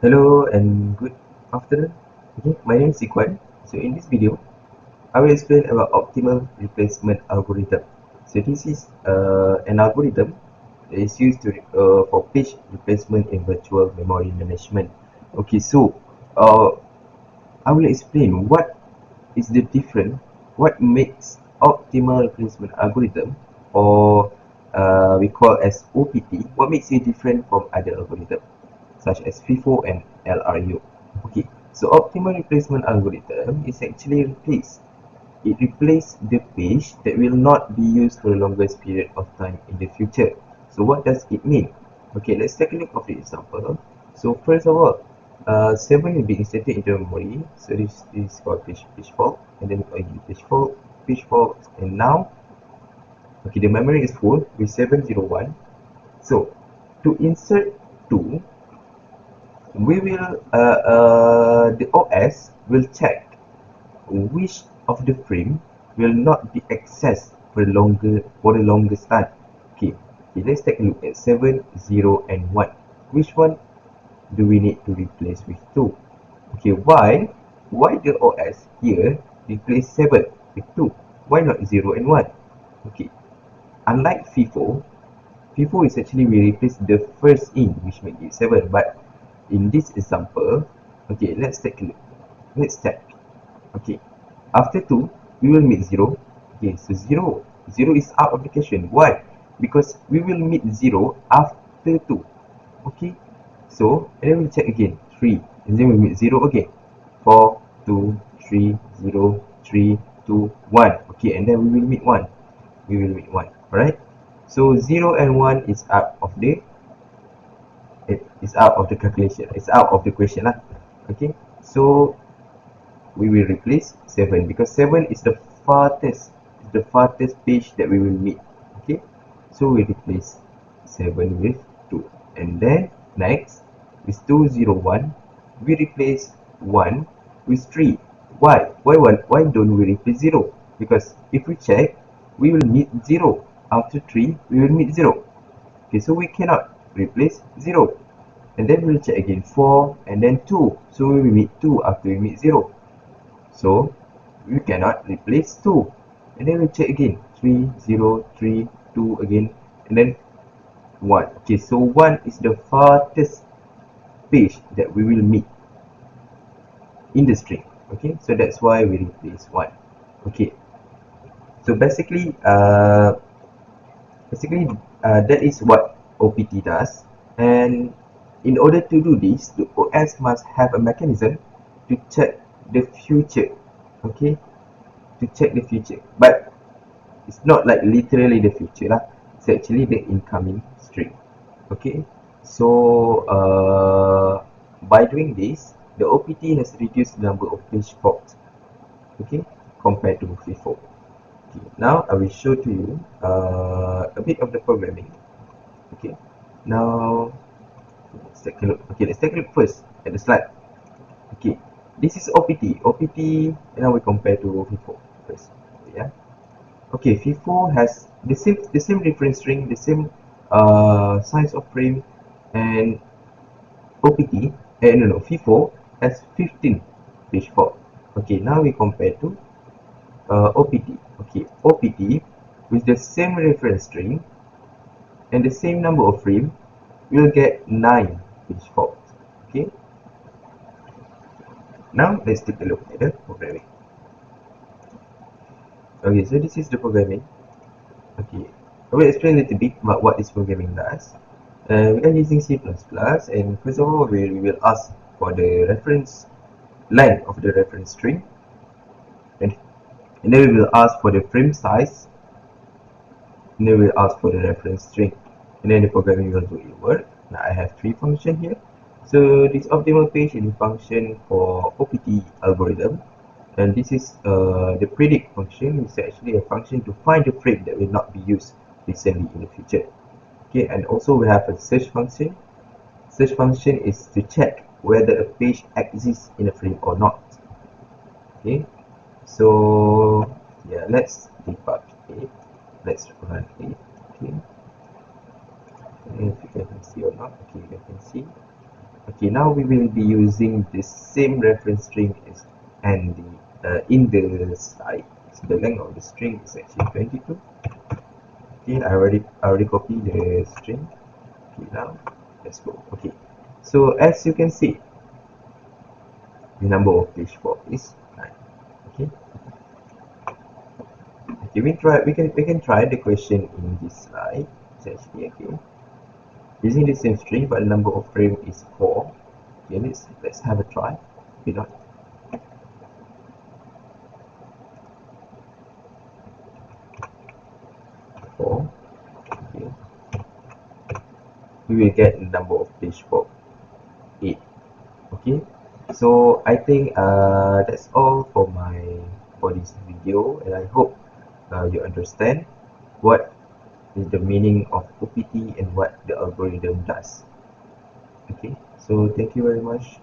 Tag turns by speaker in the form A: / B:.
A: Hello and good afternoon. Okay, my name is Ikwan. So in this video, I will explain about optimal replacement algorithm. So this is an algorithm that is used for page replacement in virtual memory management. Okay, so I will explain what is the difference, what makes optimal replacement algorithm, or we call as OPT, what makes it different from other algorithms such as FIFO and LRU. Okay, so optimal replacement algorithm is actually it replaces the page that will not be used for the longest period of time in the future. So what does it mean? Okay, let's take a look of the example. So first of all, 7 will be inserted into memory. So this is called page fault, and then again page fault, and now okay, the memory is full with 701. So to insert 2, we will the OS will check which of the frame will not be accessed for the longest time. Okay, let's take a look at 7, 0 and 1. Which one do we need to replace with 2? Okay, why the OS here replace 7 with 2? Why not 0 and 1? Okay, unlike FIFO is actually we replace the first in, which make it 7, but in this example, okay, let's take a look. Let's check. Okay, after 2, we will meet 0. Okay, so 0 is out of the question. Why? Because we will meet 0 after 2. Okay, so and then we'll check again. 3, and then we meet 0 again. 4, 2, 3, 0, 3, 2, 1. Okay, and then we will meet 1. We will meet 1. Alright? So 0 and 1 is out of the calculation. It's out of the question lah. Okay, so we will replace 7 because 7 is the farthest page that we will meet. Okay, so we replace 7 with 2, and then next with 201 we replace 1 with 3. Why don't we replace 0? Because if we check, we will meet 0. After 3 we will meet 0. Okay, so we cannot replace 0, and then we'll check again 4 and then 2, so we will meet 2 after we meet 0. So we cannot replace 2, and then we check again 3, 0, 3, 2 again, and then 1. Okay, so 1 is the farthest page that we will meet in the string. Okay, so that's why we replace 1. Okay, so basically that is what OPT does, and in order to do this, the OS must have a mechanism to check the future. Okay, to check the future, but it's not like literally the future lah. It's actually the incoming string. Okay, so by doing this, the OPT has reduced the number of page faults, okay, compared to before. Okay, now I will show to you a bit of the programming. Okay, now let's take a look. Okay, let's take a look first at the slide. Okay, this is OPT, and now we compare to before first. Yeah. Okay, FIFO has the same reference string, the same size of frame, and OPT, no, FIFO has 15 page fault. Okay, now we compare to OPT. Okay, OPT with the same reference string and the same number of frame will get 9 page fault. Okay, now let's take a look at the programming. Okay, so this is the programming. Okay, I will explain a little bit about what this programming does. We are using C++, and first of all, we will ask for the reference length of the reference string, and, and then we will ask for the frame size, and then we will ask for the reference string, and then the programming will do it work. Now I have 3 functions here. So this optimal page is a function for OPT algorithm, and this is the predict function. It's actually a function to find the frame that will not be used recently in the future. Okay, and also we have a search function. Search function is to check whether a page exists in a frame or not. Okay, so yeah, let's debug it. Let's run it. Okay, if you can see or not. Okay, you can see. Okay, now we will be using the same reference string and in the slide. So the length of the string is actually 22. Okay, I already copied the string. Okay, now let's go. Okay, so as you can see, the number of pitchfork is 9. Okay, okay, we can try the question in this slide. It's actually okay. Using the same string, but the number of frame is 4. Okay, let's have a try. Okay, not 4. Okay, we will get the number of pitchfork 8. Okay, so I think that's all for this video, and I hope you understand what is the meaning of OPT and what the algorithm does. Okay, so thank you very much.